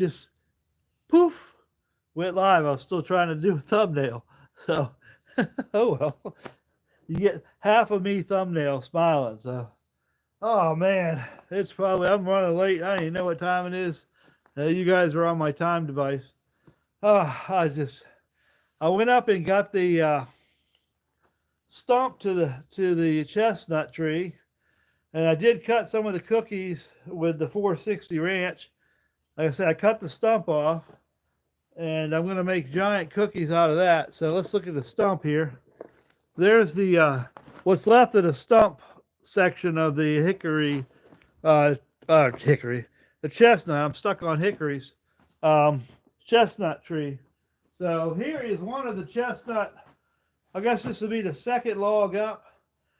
just poof, went live. I was still trying to do a thumbnail. So, oh well. You get half of me thumbnail smiling. So, oh man, it's probably, I'm running late. I don't even know what time it is. You guys are on my time device. Oh, I went up and got the stump to the chestnut tree, and I did cut some of the cookies with the 460 ranch. Like I said, I cut the stump off, and I'm going to make giant cookies out of that. So let's look at the stump here. There's the what's left of the stump section of the hickory, the chestnut. I'm stuck on hickories. Chestnut tree. So here is one of the chestnut. I guess this would be the second log up.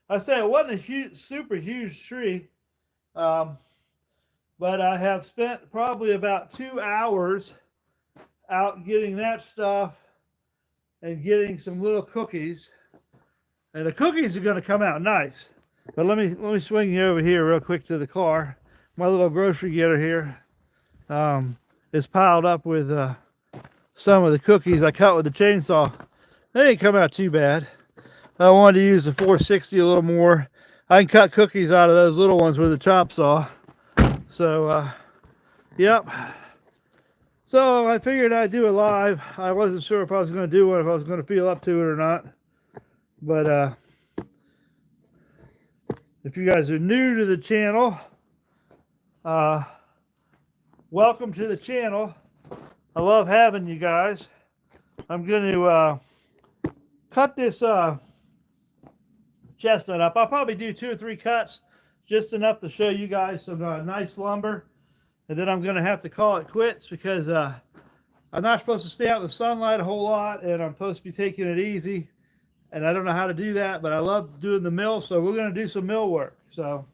I say it wasn't a huge, super huge tree, but I have spent probably about 2 hours out getting that stuff and getting some little cookies. And the cookies are going to come out nice. But let me swing you over here real quick to the car. My little grocery getter here is piled up with some of the cookies I cut with the chainsaw. They didn't come out too bad. I wanted to use the 460 a little more. I can cut cookies out of those little ones with a chop saw. So, yep. So I figured I'd do it live. I wasn't sure if I was going to do one, if I was going to feel up to it or not. But if you guys are new to the channel, welcome to the channel. I love having you guys. I'm going to cut this chestnut up. I'll probably do 2 or 3 cuts, just enough to show you guys some nice lumber. And then I'm going to have to call it quits because I'm not supposed to stay out in the sunlight a whole lot, and I'm supposed to be taking it easy. And I don't know how to do that, but I love doing the mill, so we're going to do some mill work. So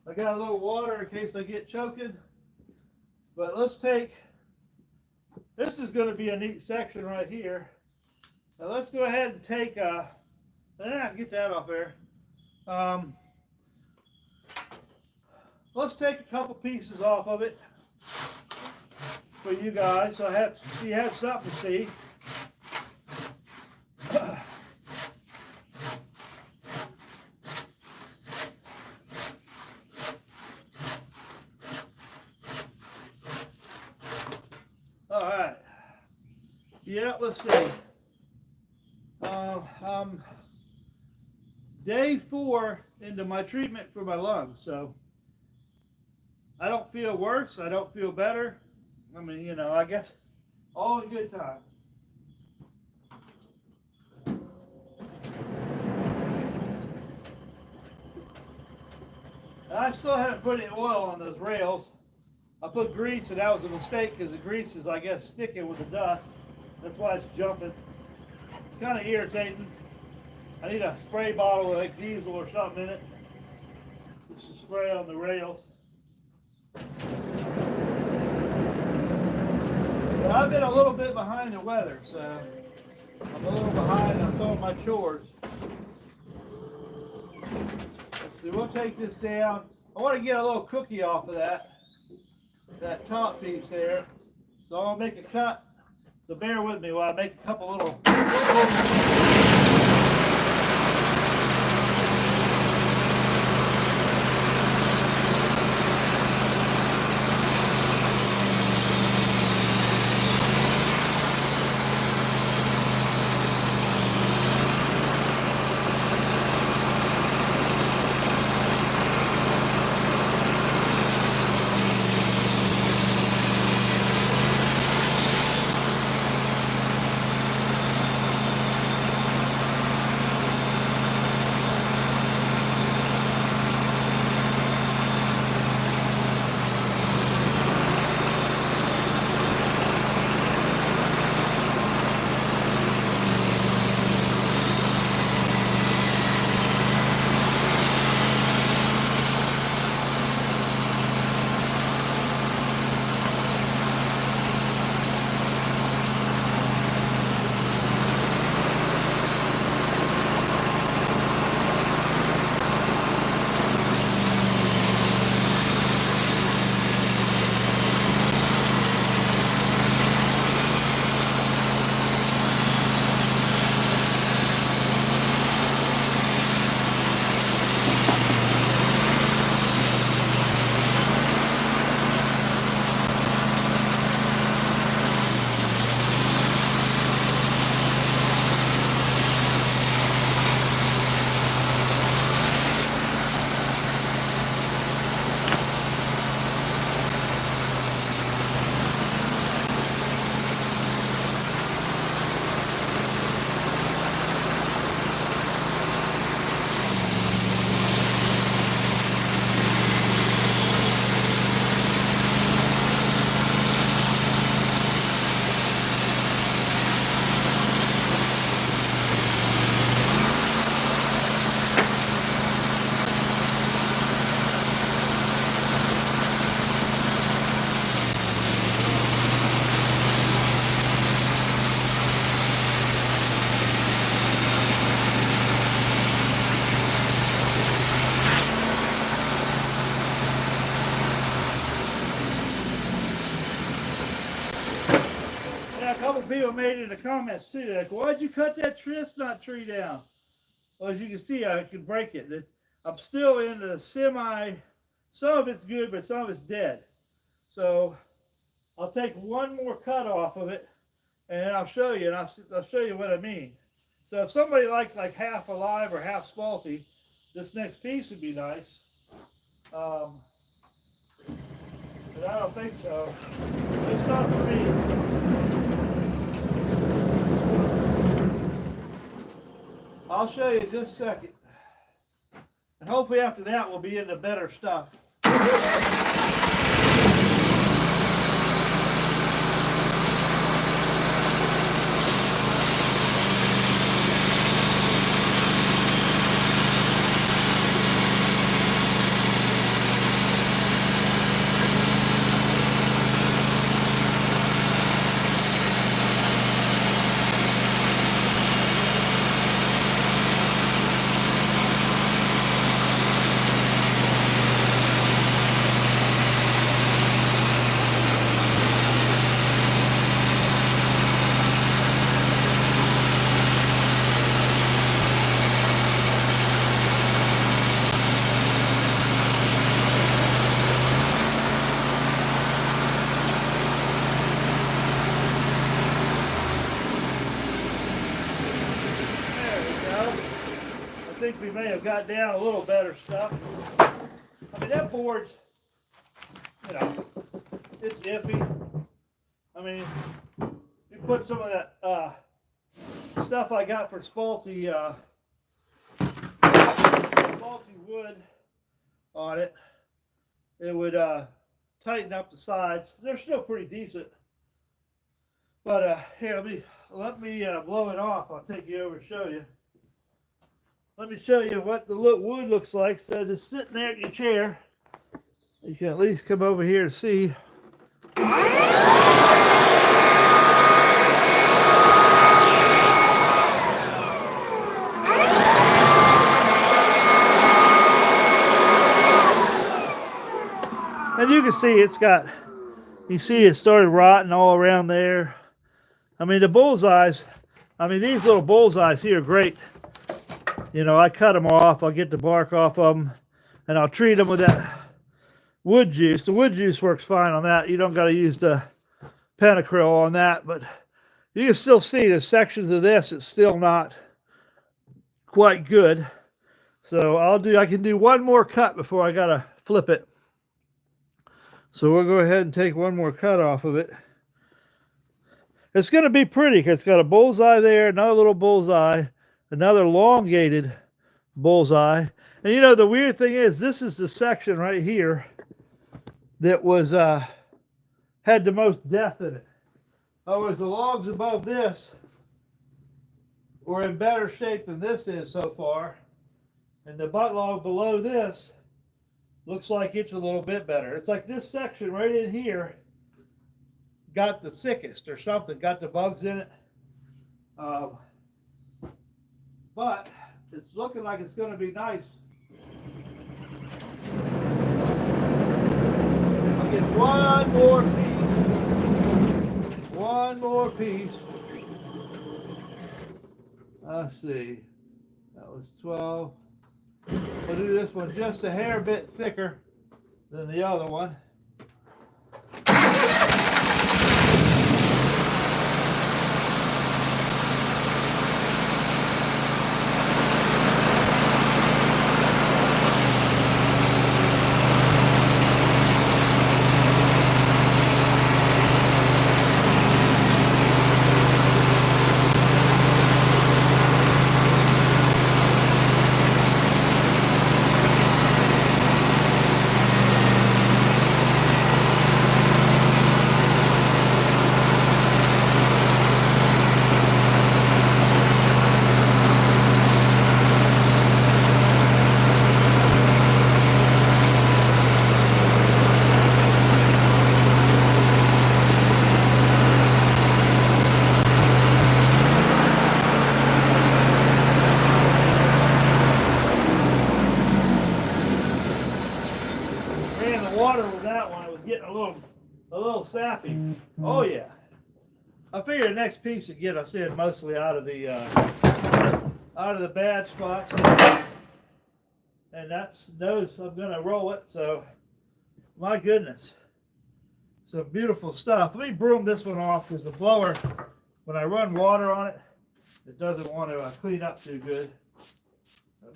I got a little water in case I get choking. But let's take, this is going to be a neat section right here. Now let's go ahead and take, get that off there. Let's take a couple pieces off of it for you guys, so you have something to see. All right. Yeah, let's see. Day 4 into my treatment for my lungs, so I don't feel worse. I don't feel better. I mean, you know, I guess all in good time. I still haven't put any oil on those rails. I put grease, and that was a mistake because the grease is, I guess, sticking with the dust. That's why it's jumping. It's kind of irritating. I need a spray bottle with like diesel or something in it just to spray on the rails. But I've been a little bit behind the weather, so I'm a little behind on some of my chores. Let's see, we'll take this down. I want to get a little cookie off of that top piece there. So I'm going to make a cut. So bear with me while I make a couple little couple people made it in the comments too, like, why'd you cut that chestnut tree down? Well, as you can see, I can break it. I'm still in the semi, some of it's good, but some of it's dead. So I'll take one more cut off of it, and then I'll show you, and I'll show you what I mean. So if somebody liked like half alive or half spalty, this next piece would be nice. But I don't think so. It's not for me. I'll show you in just a second. And hopefully after that we'll be into better stuff. I think we may have got down a little better stuff. I mean, that board's, you know, it's iffy. I mean, you put some of that stuff I got for spalty wood on it, it would tighten up the sides. They're still pretty decent. But here, let me blow it off. I'll take you over and show you. Let me show you what the wood looks like. So just sitting there in your chair, you can at least come over here and see. And you can see it's got, you see it started rotting all around there. I mean, the bullseyes, I mean, these little bullseyes here are great. You know, I cut them off, I'll get the bark off of them, and I'll treat them with that wood juice. The wood juice works fine on that. You don't got to use the penacryl on that, but you can still see the sections of this, it's still not quite good. So I can do one more cut before I got to flip it. So we'll go ahead and take one more cut off of it. It's going to be pretty because it's got a bullseye there, another little bullseye, another elongated bullseye. And you know, the weird thing is, this is the section right here that was had the most depth in it. Otherwise, the logs above this were in better shape than this is so far. And the butt log below this looks like it's a little bit better. It's like this section right in here got the thickest or something, got the bugs in it. But it's looking like it's going to be nice. I'll get one more piece. One more piece. Let's see. That was 12. We'll do this one just a hair bit thicker than the other one. Water with that one, it was getting a little sappy. Oh yeah. I figure the next piece to get us in mostly out of the bad spots, and that's knows I'm gonna roll it. So, my goodness, some beautiful stuff. Let me broom this one off because the blower, when I run water on it, it doesn't want to clean up too good.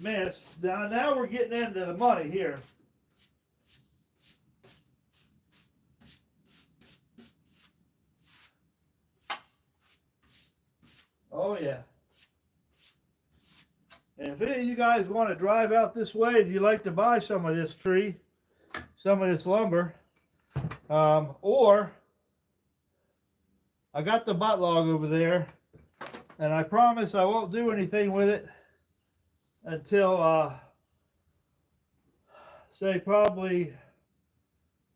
Man, now we're getting into the money here. Oh yeah. And if any of you guys want to drive out this way and you'd like to buy some of this tree, some of this lumber, or I got the butt log over there, and I promise I won't do anything with it until say probably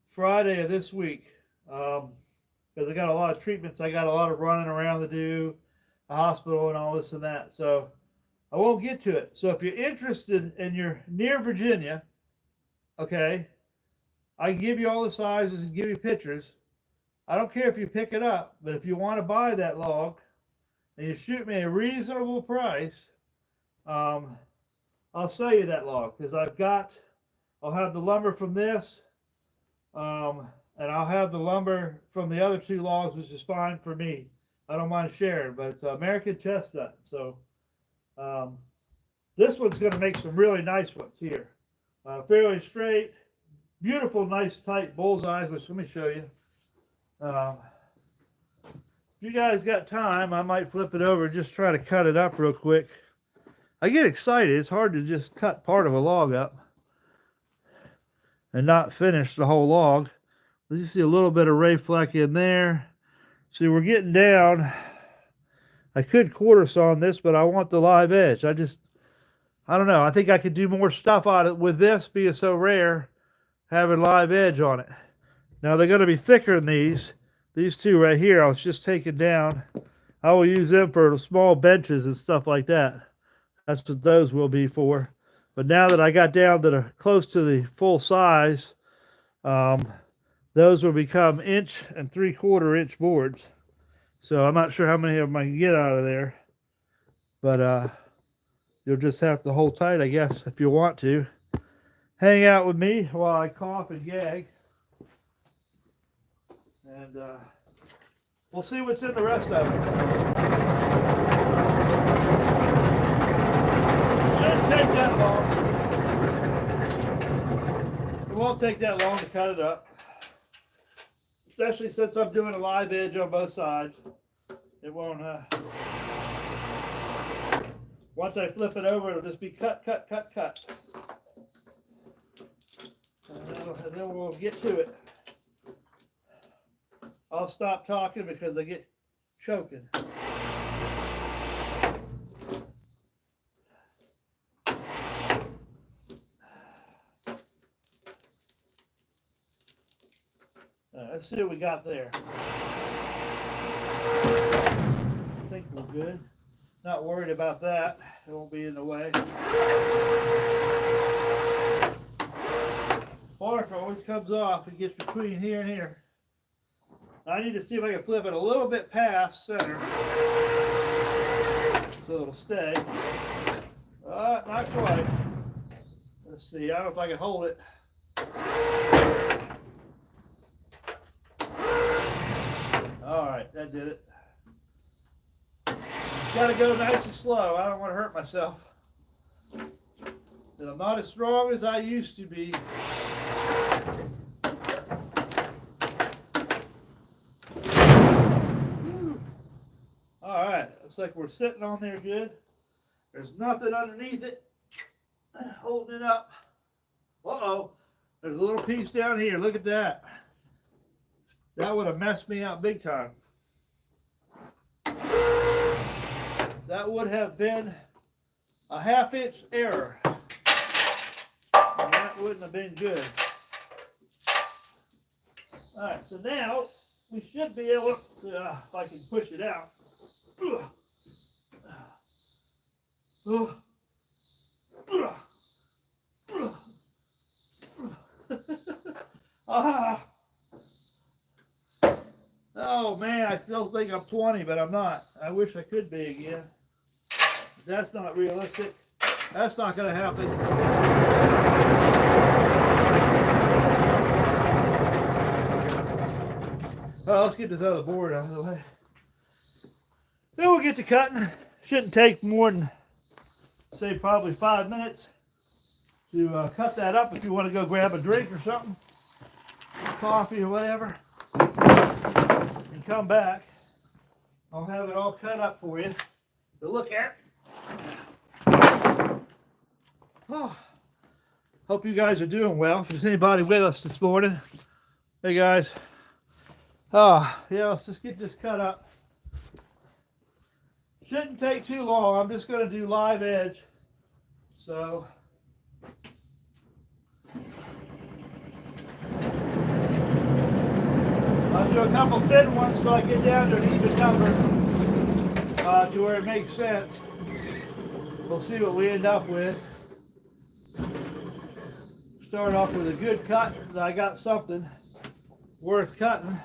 Friday of this week, because I got a lot of treatments. I got a lot of running around to do, the hospital and all this and that. So I won't get to it. So if you're interested and you're near Virginia, okay, I can give you all the sizes and give you pictures. I don't care if you pick it up, but if you want to buy that log and you shoot me a reasonable price, I'll sell you that log, because I'll have the lumber from this, and I'll have the lumber from the other 2 logs, which is fine for me. I don't mind sharing, but it's American chestnut. So this one's going to make some really nice ones here. Fairly straight, beautiful, nice tight bullseyes, which let me show you. If you guys got time, I might flip it over and just try to cut it up real quick. I get excited. It's hard to just cut part of a log up and not finish the whole log. You see a little bit of ray fleck in there. See, we're getting down. I could quarter saw on this, but I want the live edge. I don't know. I think I could do more stuff on it with this being so rare, having live edge on it. Now they're going to be thicker than these. These 2 right here, I was just taking down. I will use them for small benches and stuff like that. That's what those will be for. But now that I got down to close to the full size, those will become 1 3/4 inch boards. So I'm not sure how many of them I can get out of there. But you'll just have to hold tight, I guess, if you want to. Hang out with me while I cough and gag. And we'll see what's in the rest of it. Shouldn't take that long. It won't take that long to cut it up. Especially since I'm doing a live edge on both sides. It won't, once I flip it over, it'll just be cut. And then we'll get to it. I'll stop talking because I get choking. Let's see what we got there. I think we're good. Not worried about that. It won't be in the way. Bark always comes off. It gets between here and here. I need to see if I can flip it a little bit past center so it'll stay. Not quite. Let's see. I don't know if I can hold it. All right, that did it. Gotta go nice and slow. I don't want to hurt myself. I'm not as strong as I used to be. All right, looks like we're sitting on there good. There's nothing underneath it holding it up. Uh-oh, there's a little piece down here. Look at that. That would have messed me up big time. That would have been a 1/2 inch error. And that wouldn't have been good. All right, so now we should be able to, if I can push it out. Oh Oh man, I still think I'm 20, but I'm not. I wish I could be again. That's not realistic. That's not going to happen. Well, let's get this other board out of the way. Then we'll get to cutting. Shouldn't take more than, say, probably 5 minutes to cut that up if you want to go grab a drink or something, coffee or whatever, and come back. I'll have it all cut up for you to look at. Oh, hope you guys are doing well. If there's anybody with us this morning, hey guys. Oh, yeah, let's just get this cut up. Shouldn't take too long. I'm just going to do live edge. So I'll do a couple thin ones so I get down to an even number to where it makes sense. We'll see what we end up with. Start off with a good cut so I got something worth cutting.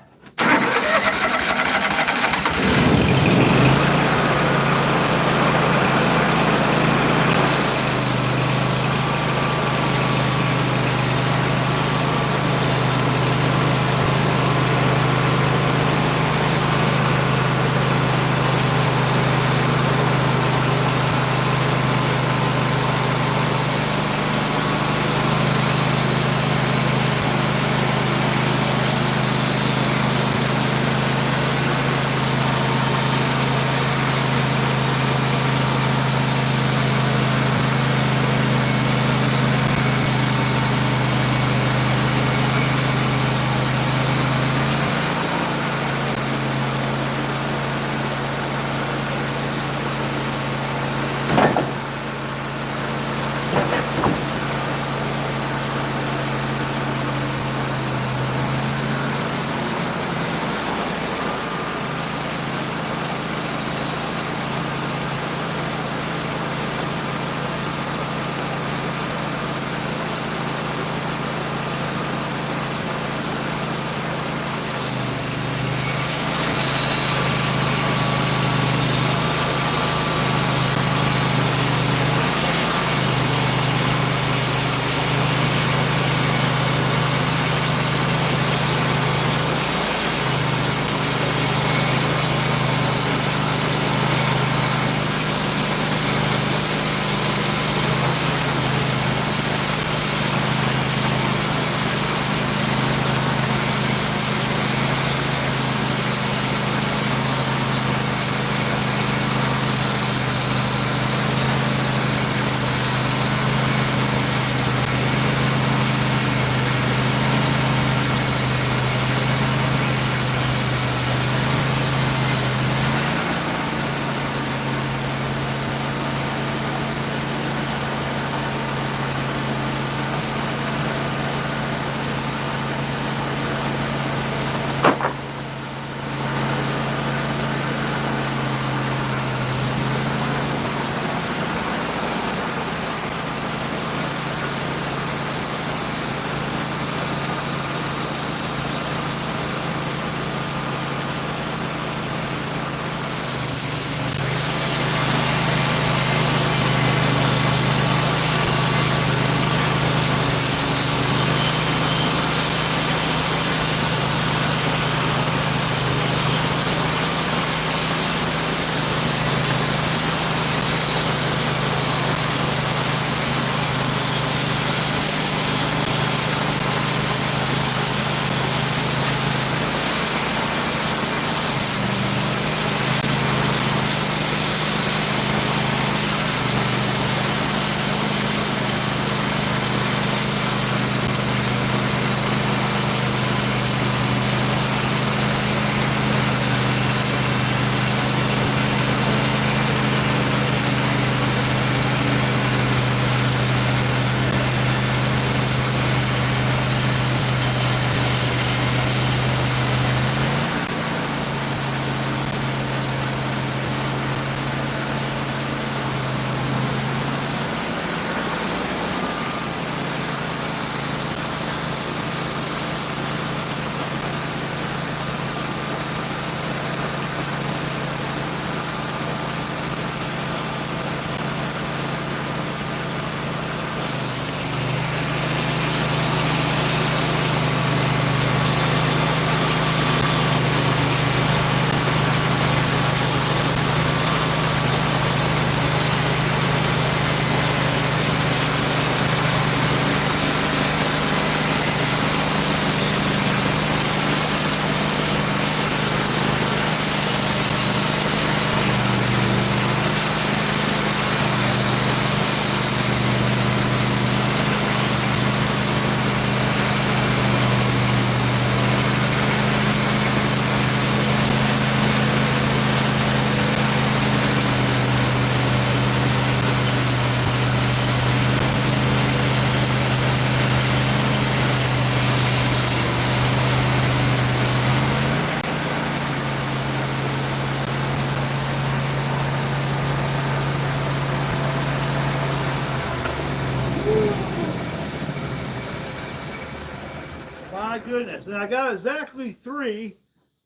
goodness. And I got exactly 3,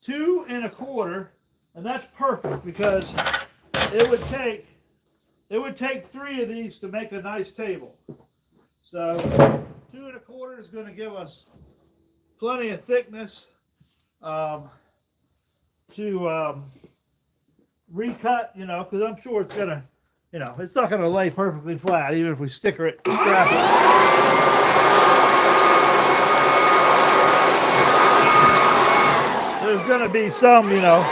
2 1/4, and that's perfect because it would take 3 of these to make a nice table. So 2 1/4 is going to give us plenty of thickness to recut, you know, because I'm sure it's going to, you know, it's not going to lay perfectly flat even if we sticker it, strap it. There's going to be some, you know,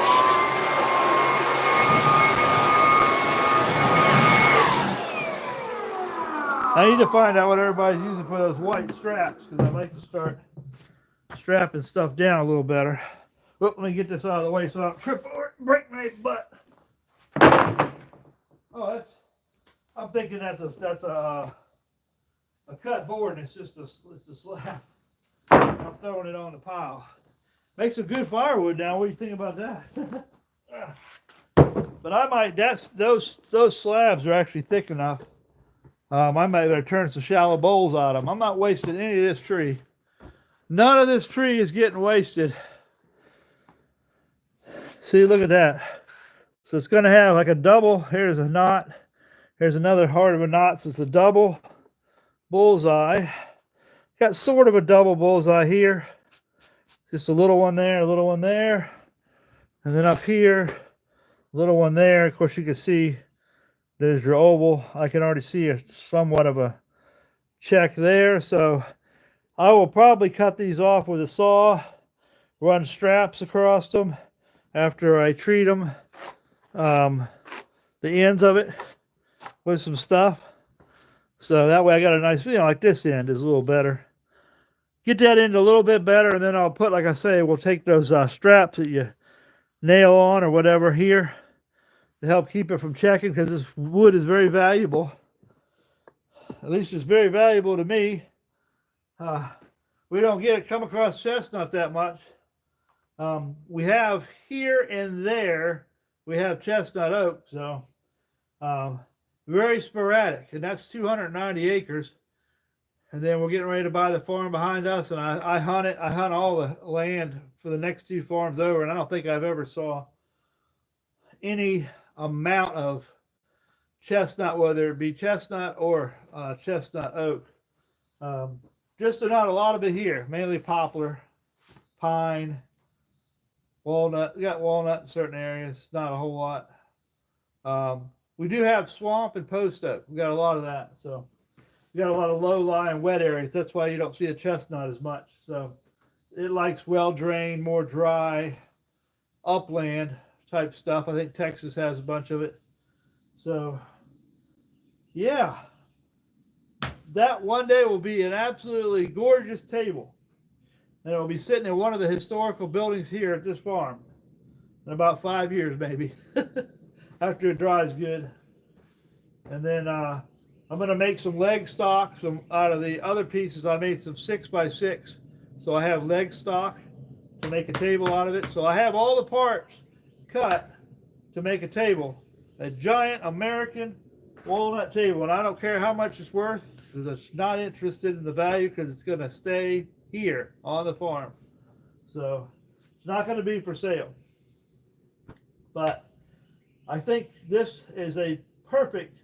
I need to find out what everybody's using for those white straps because I'd like to start strapping stuff down a little better. Well, let me get this out of the way so I don't trip over it and break my butt. Oh, I'm thinking that's a cut board and it's just a slab. I'm throwing it on the pile. Makes a good firewood now. What do you think about that? But I might, those slabs are actually thick enough. I might better turn some shallow bowls out of them. I'm not wasting any of this tree. None of this tree is getting wasted. See, look at that. So it's going to have like a double. Here's a knot. Here's another heart of a knot. So it's a double bullseye. Got sort of a double bullseye here. Just a little one there, a little one there. And then up here, a little one there. Of course, you can see there's your oval. I can already see somewhat of a check there. So I will probably cut these off with a saw, run straps across them after I treat them, the ends of it with some stuff. So that way I got a nice, you know, like this end is a little better. Get that end a little bit better, and then I'll put, like I say, we'll take those straps that you nail on or whatever here to help keep it from checking, because this wood is very valuable. At least it's very valuable to me. We don't get it come across chestnut that much. We have here and there, we have chestnut oak, so very sporadic, and that's 290 acres. And then we're getting ready to buy the farm behind us, and I hunt it. I hunt all the land for the next 2 farms over, and I don't think I've ever saw any amount of chestnut, whether it be chestnut or chestnut oak. Just not a lot of it here, mainly poplar, pine, walnut. We got walnut in certain areas, not a whole lot. We do have swamp and post oak. We got a lot of that, so we got a lot of low-lying wet areas. That's why you don't see a chestnut as much. So it likes well-drained, more dry, upland type stuff. I think Texas has a bunch of it. So yeah, that one day will be an absolutely gorgeous table, and it will be sitting in one of the historical buildings here at this farm in about 5 years, maybe, after it dries good. And then I'm going to make some leg stock out of the other pieces. I made some 6x6, so I have leg stock to make a table out of it. So I have all the parts cut to make a table, a giant American walnut table, and I don't care how much it's worth, because I'm not interested in the value, because it's going to stay here on the farm. So it's not going to be for sale. But I think this is a perfect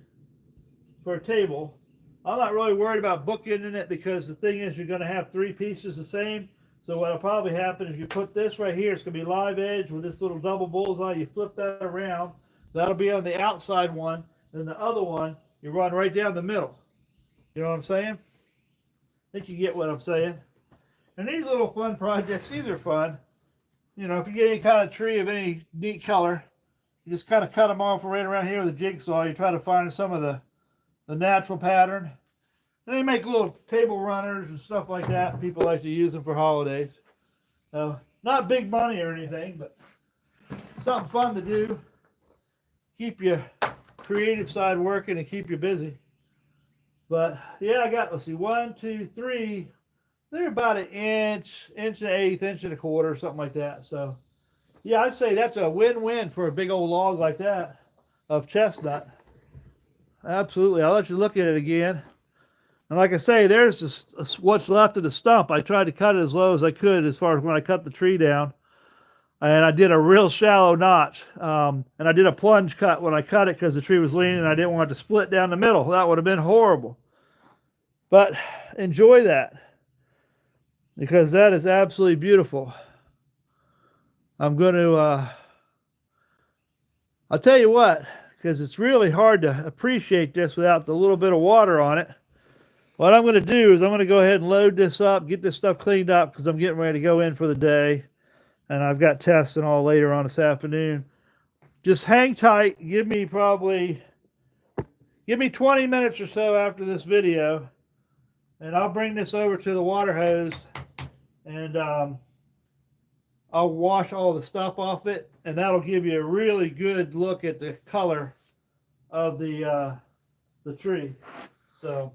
for a table. I'm not really worried about bookending it, because the thing is, you're going to have 3 pieces the same. So what'll probably happen is you put this right here, it's going to be live edge with this little double bullseye. You flip that around, that'll be on the outside one, and the other one you run right down the middle. You know what I'm saying? I think you get what I'm saying. And these little fun projects, these are fun. You know, if you get any kind of tree of any neat color, you just kind of cut them off right around here with a jigsaw. You try to find some of the natural pattern. And they make little table runners and stuff like that. People like to use them for holidays. So, not big money or anything, but something fun to do. Keep your creative side working and keep you busy. But yeah, I got, let's see, 1, 2, 3. They're about an inch, inch and an eighth, inch and a quarter, something like that. So yeah, I'd say that's a win-win for a big old log like that of chestnut. Absolutely. I'll let you look at it again. And like I say, there's just what's left of the stump. I tried to cut it as low as I could as far as when I cut the tree down. And I did a real shallow notch. And I did a plunge cut when I cut it because the tree was leaning and I didn't want it to split down the middle. That would have been horrible. But enjoy that, because that is absolutely beautiful. I'm going to, I'll tell you what, because it's really hard to appreciate this without the little bit of water on it. What I'm going to do is I'm going to go ahead and load this up, get this stuff cleaned up, because I'm getting ready to go in for the day. And I've got tests and all later on this afternoon. Just hang tight. Give me 20 minutes or so after this video. And I'll bring this over to the water hose. And I'll wash all the stuff off it. And that'll give you a really good look at the color of the tree. So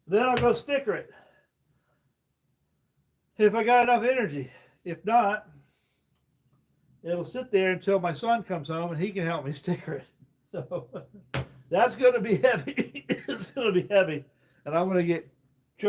then I'll go sticker it. If I got enough energy. If not, it'll sit there until my son comes home and he can help me sticker it. So that's going to be heavy. It's going to be heavy. And I'm going to get